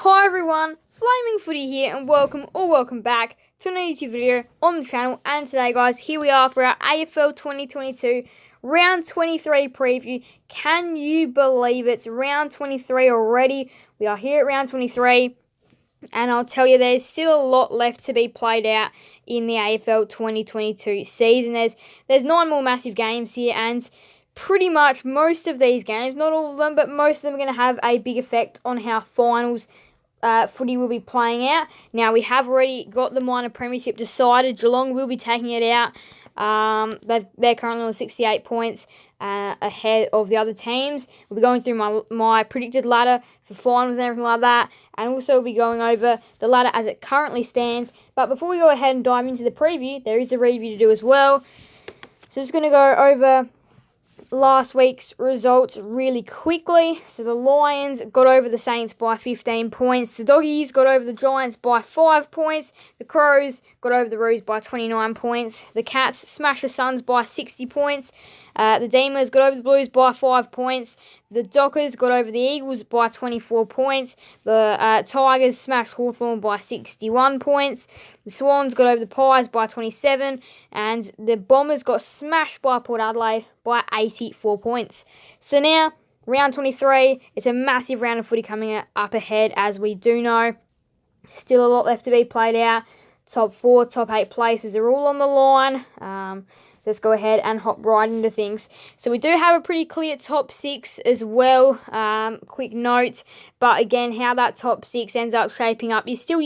Hi everyone, Flaming Footy here and welcome back to another YouTube video on the channel. And today guys, here we are for our AFL 2022 Round 23 preview. Can you believe it's Round 23 already? We are here at Round 23 and I'll tell you there's still a lot left to be played out in the AFL 2022 season. There's 9 more massive games here and pretty much most of these games, not all of them, but most of them are going to have a big effect on how finals footy will be playing out. Now, we have already got the minor premiership decided. Geelong will be taking it out. They're currently on 68 points ahead of the other teams. We'll be going through my predicted ladder for finals and everything like that. And also we'll be going over the ladder as it currently stands. But before we go ahead and dive into the preview, there is a review to do as well. So just going to go over last week's results really quickly. So the Lions got over the Saints by 15 points. The Doggies got over the Giants by 5 points. The Crows got over the Roos by 29 points. The Cats smashed the Suns by 60 points. The Demons got over the Blues by 5 points. The Dockers got over the Eagles by 24 points. The Tigers smashed Hawthorne by 61 points. The Swans got over the Pies by 27. And the Bombers got smashed by Port Adelaide by 84 points. So now, round 23, it's a massive round of footy coming up ahead, as we do know. Still a lot left to be played out. Top 4, top 8 places are all on the line. Let's go ahead and hop right into things. So we do have a pretty clear top 6 as well. Quick note, but again, how that top 6 ends up shaping up is still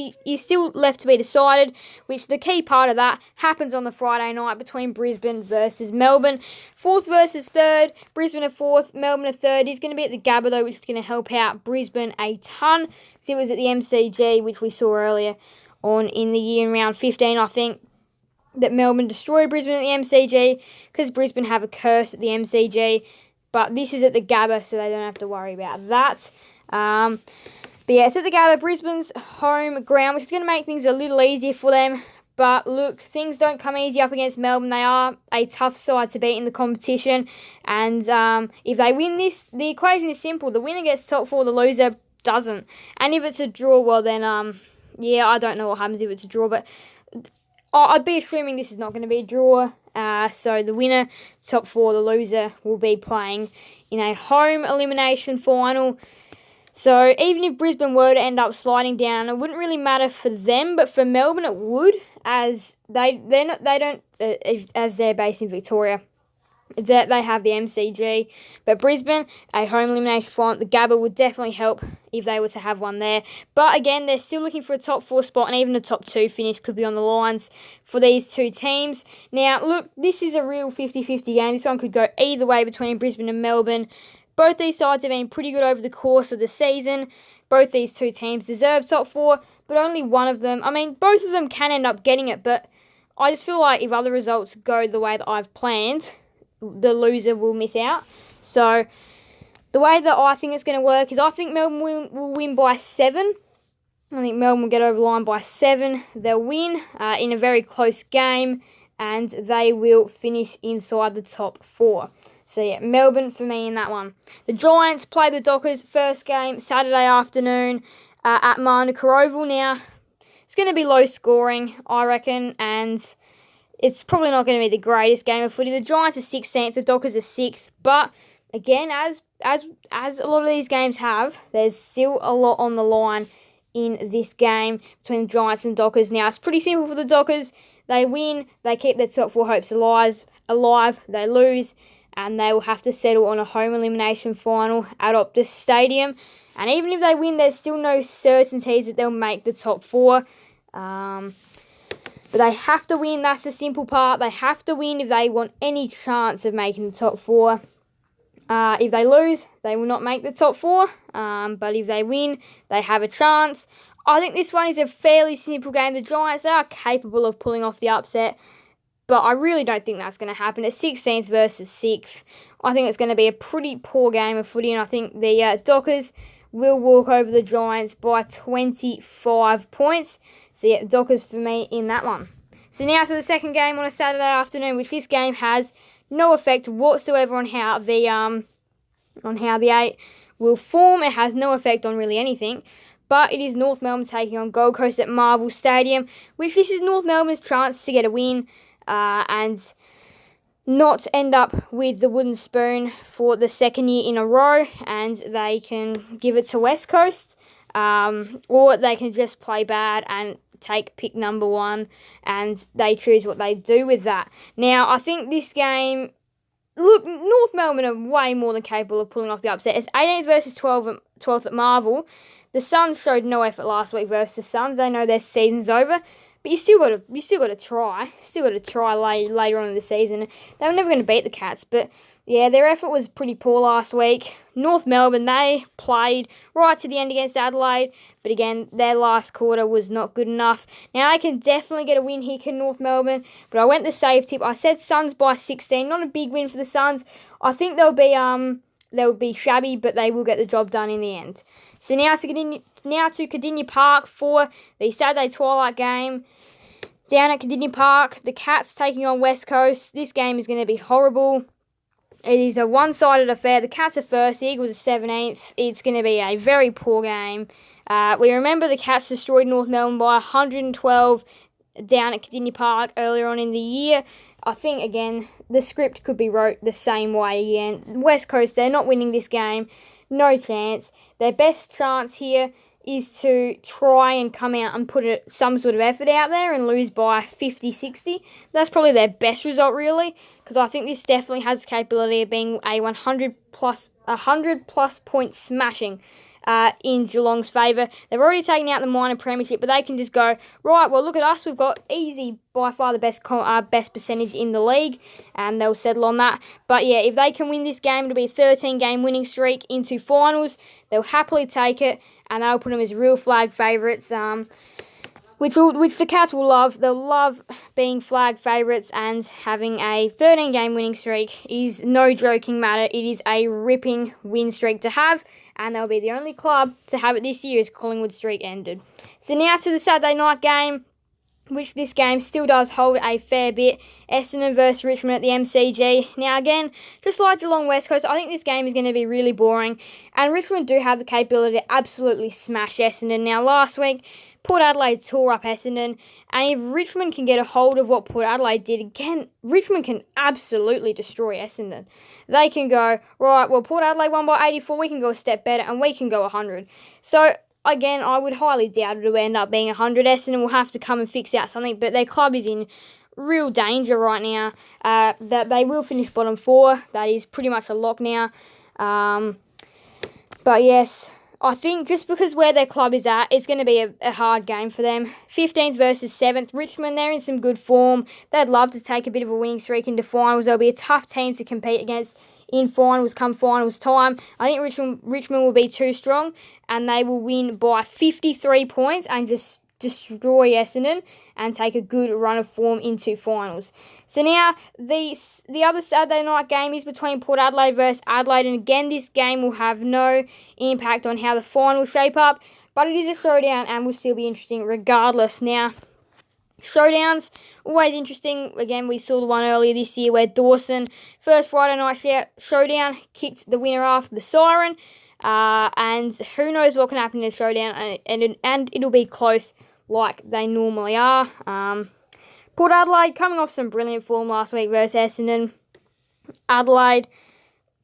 left to be decided. Which the key part of that happens on the Friday night between Brisbane versus Melbourne. 4th versus 3rd. Brisbane at 4th, Melbourne at 3rd. Is going to be at the Gabba though, which is going to help out Brisbane a ton. So it was at the MCG, which we saw earlier on in the year in round 15, I think, that Melbourne destroyed Brisbane at the MCG because Brisbane have a curse at the MCG. But this is at the Gabba, so they don't have to worry about that. But yeah, it's at the Gabba, Brisbane's home ground, which is going to make things a little easier for them. But look, things don't come easy up against Melbourne. They are a tough side to beat in the competition. And if they win this, the equation is simple. The winner gets top 4, the loser doesn't. And if it's a draw, well then, yeah, I don't know what happens if it's a draw, but I'd be assuming this is not going to be a draw. So the winner, top 4, the loser, will be playing in a home elimination final. So even if Brisbane were to end up sliding down, it wouldn't really matter for them, but for Melbourne it would, as as they're based in Victoria, that they have the MCG. But Brisbane, a home elimination final, the Gabba would definitely help if they were to have one there. But again, they're still looking for a top 4 spot, and even a top 2 finish could be on the lines for these two teams. Now, look, this is a real 50-50 game. This one could go either way between Brisbane and Melbourne. Both these sides have been pretty good over the course of the season. Both these two teams deserve top 4, but only one of them. I mean, both of them can end up getting it, but I just feel like if other results go the way that I've planned, the loser will miss out. So the way that I think it's going to work is I think Melbourne will win by 7. I think Melbourne will get over the line by 7. They'll win in a very close game, and they will finish inside the top 4. So yeah, Melbourne for me in that one. The Giants play the Dockers first game Saturday afternoon at Manuka Oval. Now, it's going to be low scoring, I reckon, and it's probably not going to be the greatest game of footy. The Giants are 16th, the Dockers are 6th. But again, as a lot of these games have, there's still a lot on the line in this game between the Giants and Dockers. Now, it's pretty simple for the Dockers. They win, they keep their top 4 hopes alive. They lose, and they will have to settle on a home elimination final at Optus Stadium. And even if they win, there's still no certainties that they'll make the top 4. But they have to win, that's the simple part. They have to win if they want any chance of making the top 4. If they lose, they will not make the top 4. But if they win, they have a chance. I think this one is a fairly simple game. The Giants are capable of pulling off the upset, but I really don't think that's going to happen. It's 16th versus 6th. I think it's going to be a pretty poor game of footy, and I think the Dockers will walk over the Giants by 25 points. So yeah, Dockers for me in that one. So now to the second game on a Saturday afternoon, which this game has no effect whatsoever on how the 8 will form. It has no effect on really anything. but it is North Melbourne taking on Gold Coast at Marvel Stadium, which this is North Melbourne's chance to get a win and not end up with the wooden spoon for the second year in a row, and they can give it to West Coast, or they can just play bad and take pick number 1, and they choose what they do with that. Now, I think this game, look, North Melbourne are way more than capable of pulling off the upset. It's 18th versus 12th at Marvel. The Suns showed no effort last week versus the Suns. They know their season's over. But you still got to try. Still got to try later on in the season. They were never going to beat the Cats, but yeah, their effort was pretty poor last week. North Melbourne, they played right to the end against Adelaide, but again, their last quarter was not good enough. Now, I can definitely get a win here, can North Melbourne, but I went the safe tip. I said Suns by 16. Not a big win for the Suns. I think they'll be shabby, but they will get the job done in the end. So now to Cardinia Park for the Saturday twilight game. Down at Cardinia Park, the Cats taking on West Coast. This game is going to be horrible. It is a one-sided affair. The Cats are first, the Eagles are 17th. It's going to be a very poor game. We remember the Cats destroyed North Melbourne by 112 down at Cardinia Park earlier on in the year. I think, again, the script could be wrote the same way again. West Coast, they're not winning this game. No chance. Their best chance here is to try and come out and put some sort of effort out there and lose by 50, 60. That's probably their best result, really, because I think this definitely has the capability of being a 100 plus point smashing in Geelong's favour. They've already taken out the minor premiership, but they can just go, right, well, look at us. We've got easy, by far the best percentage in the league, and they'll settle on that. But yeah, if they can win this game, it'll be a 13-game winning streak into finals. They'll happily take it, and they'll put them as real flag favourites, which the Cats will love. They'll love being flag favourites, and having a 13-game winning streak is no joking matter. It is a ripping win streak to have, and they'll be the only club to have it this year as Collingwood streak ended. So now to the Saturday night game, which this game still does hold a fair bit. Essendon versus Richmond at the MCG. Now again, just like Geelong West Coast, I think this game is going to be really boring, and Richmond do have the capability to absolutely smash Essendon. Now last week, Port Adelaide tore up Essendon, and if Richmond can get a hold of what Port Adelaide did, again, Richmond can absolutely destroy Essendon. They can go, right, well, Port Adelaide won by 84, we can go a step better, and we can go 100. So, again, I would highly doubt it will end up being 100. Essendon will have to come and fix out something, but their club is in real danger right now. That they will finish bottom 4. That is pretty much a lock now. But yes, I think just because where their club is at, it's going to be a hard game for them. 15th versus 7th. Richmond, they're in some good form. They'd love to take a bit of a winning streak into finals. They'll be a tough team to compete against in finals come finals time. I think Richmond will be too strong, and they will win by 53 points and just destroy Essendon and take a good run of form into finals. So now the other Saturday night game is between Port Adelaide versus Adelaide, and again this game will have no impact on how the final shape up, but it is a showdown and will still be interesting regardless. Now, showdowns, always interesting. Again, we saw the one earlier this year where Dawson, first Friday night showdown, kicked the winner after the siren. And who knows what can happen in a showdown, and it'll be close like they normally are. Port Adelaide coming off some brilliant form last week versus Essendon. Adelaide,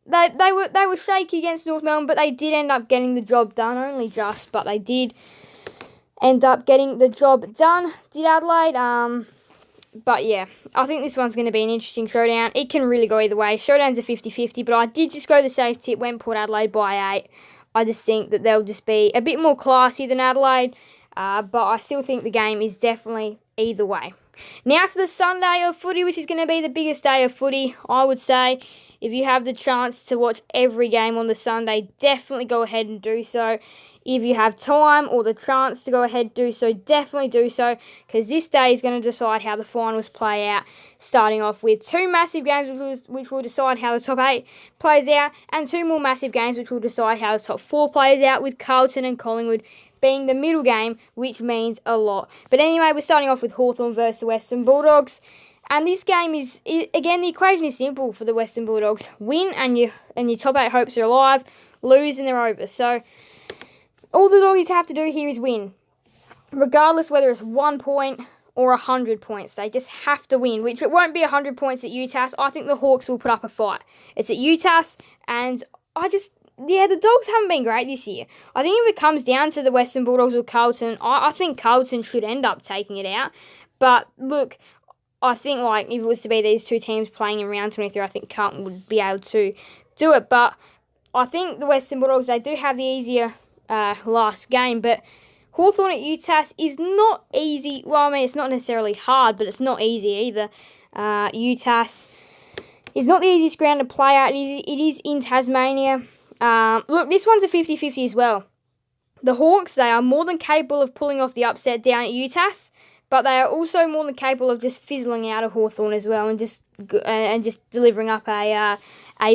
they were shaky against North Melbourne, but they did end up getting the job done. Only just, but they did end up getting the job done. Did Adelaide? But yeah, I think this one's going to be an interesting showdown. It can really go either way. Showdowns are 50-50, but I did just go the safe tip, went Port Adelaide by 8. I just think that they'll just be a bit more classy than Adelaide, but I still think the game is definitely either way. Now to the Sunday of footy, which is going to be the biggest day of footy, I would say. If you have the chance to watch every game on the Sunday, definitely go ahead and do so. If you have time or the chance to go ahead and do so, definitely do so, because this day is going to decide how the finals play out, starting off with 2 massive games which will decide how the top 8 plays out, and 2 more massive games which will decide how the top 4 plays out, with Carlton and Collingwood being the middle game, which means a lot. But anyway, we're starting off with Hawthorne versus the Western Bulldogs. And this game is, again, the equation is simple for the Western Bulldogs. Win and your top 8 hopes are alive. Lose and they're over. So all the Doggies have to do here is win. Regardless whether it's 1 point or 100 points. They just have to win, which it won't be 100 points at UTAS. I think the Hawks will put up a fight. It's at UTAS, and the Dogs haven't been great this year. I think if it comes down to the Western Bulldogs or Carlton, I think Carlton should end up taking it out. But look, I think like if it was to be these two teams playing in round 23, I think Carlton would be able to do it. But I think the Western Bulldogs, they do have the easier last game, but Hawthorne at UTAS is not easy. Well, I mean, it's not necessarily hard, but it's not easy either. UTAS is not the easiest ground to play at. It is in Tasmania. Look, this one's a 50-50 as well. The Hawks, they are more than capable of pulling off the upset down at UTAS, but they are also more than capable of just fizzling out of Hawthorne as well and just delivering up a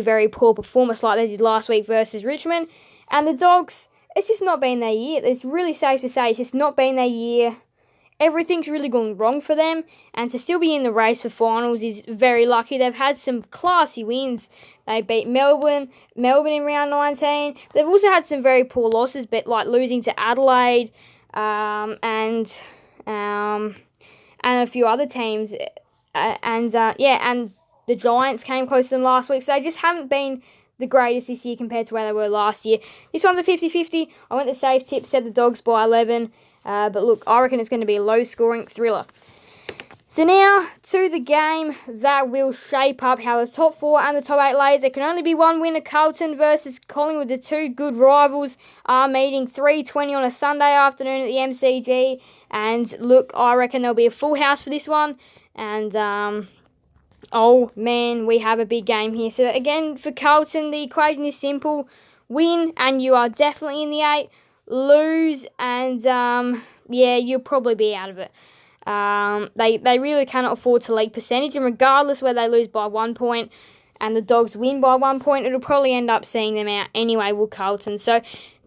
very poor performance like they did last week versus Richmond. And the Dogs, it's just not been their year. It's really safe to say it's just not been their year. Everything's really gone wrong for them, and to still be in the race for finals is very lucky. They've had some classy wins. They beat Melbourne in round 19. They've also had some very poor losses, but like losing to Adelaide and a few other teams, and the Giants came close to them last week. So they just haven't been the greatest this year compared to where they were last year. This one's a 50-50. I went the safe tip, said the Dogs by 11. But look, I reckon it's going to be a low-scoring thriller. So now, to the game that will shape up how the top 4 and the top 8 lays. There can only be one winner. Carlton versus Collingwood. The two good rivals are meeting 3:20 on a Sunday afternoon at the MCG. And look, I reckon there'll be a full house for this one. And, oh man, we have a big game here. So again, for Carlton, the equation is simple. Win, and you are definitely in the 8. Lose, and you'll probably be out of it. They really cannot afford to leak percentage, and regardless whether they lose by 1 point and the Dogs win by 1 point, it'll probably end up seeing them out anyway with Carlton. So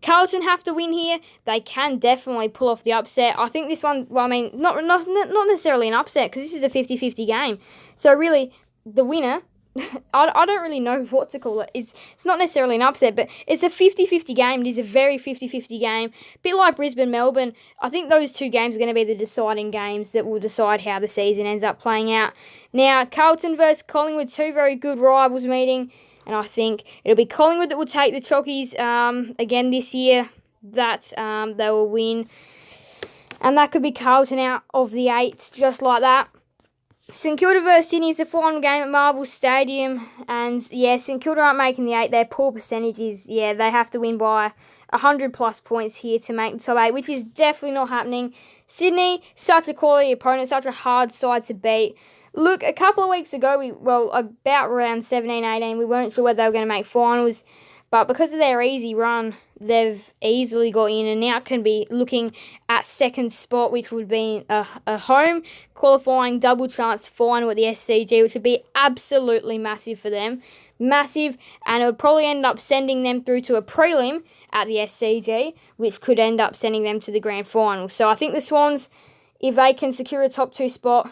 Carlton have to win here. They can definitely pull off the upset. I think this one, well, I mean, not necessarily an upset, because this is a 50-50 game. So really, the winner, I don't really know what to call it. It's not necessarily an upset, but it's a 50-50 game. It is a very 50-50 game. A bit like Brisbane, Melbourne. I think those two games are going to be the deciding games that will decide how the season ends up playing out. Now, Carlton versus Collingwood, two very good rivals meeting. And I think it'll be Collingwood that will take the Chockies again this year. That they will win. And that could be Carlton out of the 8, just like that. St Kilda versus Sydney is the final game at Marvel Stadium. And, yeah, St Kilda aren't making the 8. Their poor percentages, yeah, they have to win by 100-plus points here to make the top 8, which is definitely not happening. Sydney, such a quality opponent, such a hard side to beat. Look, a couple of weeks ago, about around 17-18, we weren't sure whether they were going to make finals. But because of their easy run, they've easily got in and now can be looking at second spot, which would be a home qualifying double chance final at the SCG, which would be absolutely massive for them. Massive, and it would probably end up sending them through to a prelim at the SCG, which could end up sending them to the grand final. So I think the Swans, if they can secure a top 2 spot,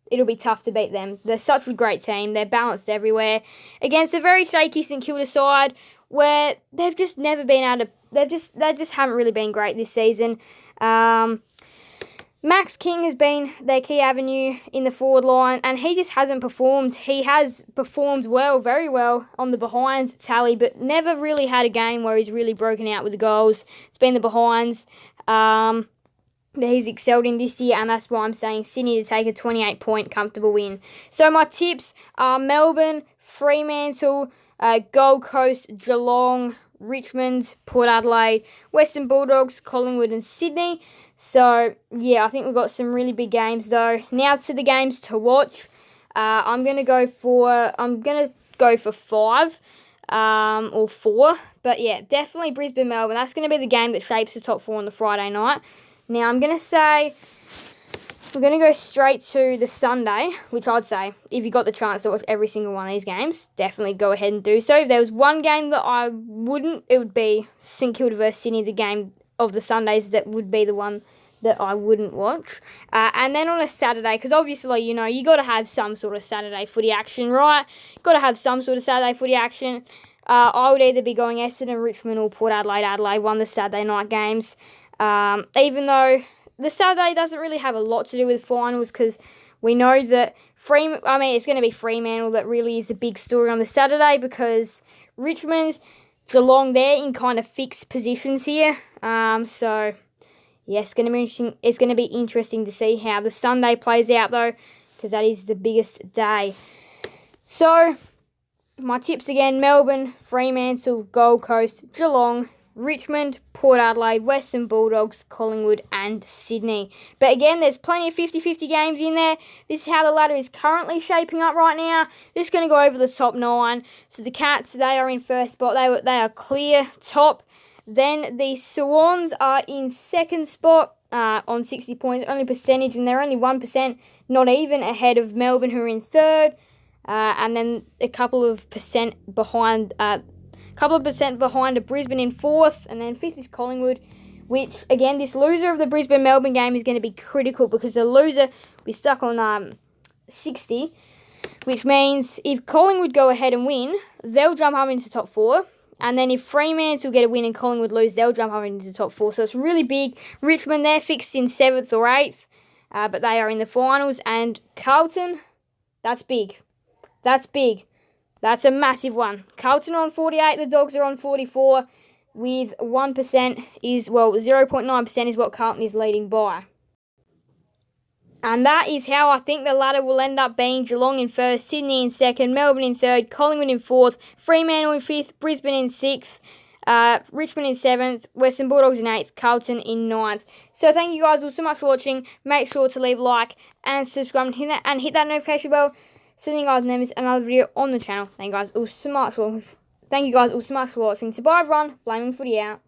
it'll be tough to beat them. They're such a great team. They're balanced everywhere. Against a very shaky St Kilda side, where they've just never been able to, they just haven't really been great this season. Max King has been their key avenue in the forward line, and he just hasn't performed. He has performed well, very well, on the behinds tally, but never really had a game where he's really broken out with the goals. It's been the behinds that he's excelled in this year, and that's why I'm saying Sydney to take a 28-point comfortable win. So my tips are Melbourne, Fremantle, Gold Coast, Geelong, Richmond, Port Adelaide, Western Bulldogs, Collingwood and Sydney. So, yeah, I think we've got some really big games though. Now to the games to watch. I'm going to go for 5 or 4. But, yeah, definitely Brisbane, Melbourne. That's going to be the game that shapes the top 4 on the Friday night. Now, I'm going to say we're going to go straight to the Sunday, which I'd say, if you got the chance to watch every single one of these games, definitely go ahead and do so. If there was one game that I wouldn't, it would be St Kilda versus Sydney, the game of the Sundays that would be the one that I wouldn't watch. And then on a Saturday, because obviously, you know, you got to have some sort of Saturday footy action, right? Got to have some sort of Saturday footy action. I would either be going Essendon, Richmond, or Port Adelaide. Adelaide won the Saturday night games. Even though the Saturday doesn't really have a lot to do with finals, because we know that it's going to be Fremantle that really is the big story on the Saturday, because Richmond, Geelong, they're in kind of fixed positions here. So yeah, it's going to be interesting. It's going to be interesting to see how the Sunday plays out, though, because that is the biggest day. So my tips again: Melbourne, Fremantle, Gold Coast, Geelong, Richmond, Port Adelaide, Western Bulldogs, Collingwood, and Sydney. But again, there's plenty of 50-50 games in there. This is how the ladder is currently shaping up right now. This is going to go over the top 9. So the Cats, they are in first spot. They are clear top. Then the Swans are in second spot on 60 points, only percentage, and they're only 1%, not even, ahead of Melbourne, who are in third. And then a couple of percent behind a Brisbane in fourth, and then fifth is Collingwood, which, again, this loser of the Brisbane-Melbourne game is going to be critical, because the loser will be stuck on 60, which means if Collingwood go ahead and win, they'll jump up into top 4, and then if Fremantle get a win and Collingwood lose, they'll jump up into top 4, so it's really big. Richmond, they're fixed in 7th or 8th, but they are in the finals, and Carlton, that's big. That's big. That's a massive one. Carlton are on 48, the Dogs are on 44, with 0.9% is what Carlton is leading by. And that is how I think the ladder will end up being: Geelong in first, Sydney in second, Melbourne in third, Collingwood in fourth, Fremantle in fifth, Brisbane in sixth, Richmond in seventh, Western Bulldogs in eighth, Carlton in ninth. So thank you guys all so much for watching. Make sure to leave a like and subscribe and hit that notification bell. Sending you guys another video on the channel. Thank you guys all so much for watching. So bye everyone, Flaming Footy out.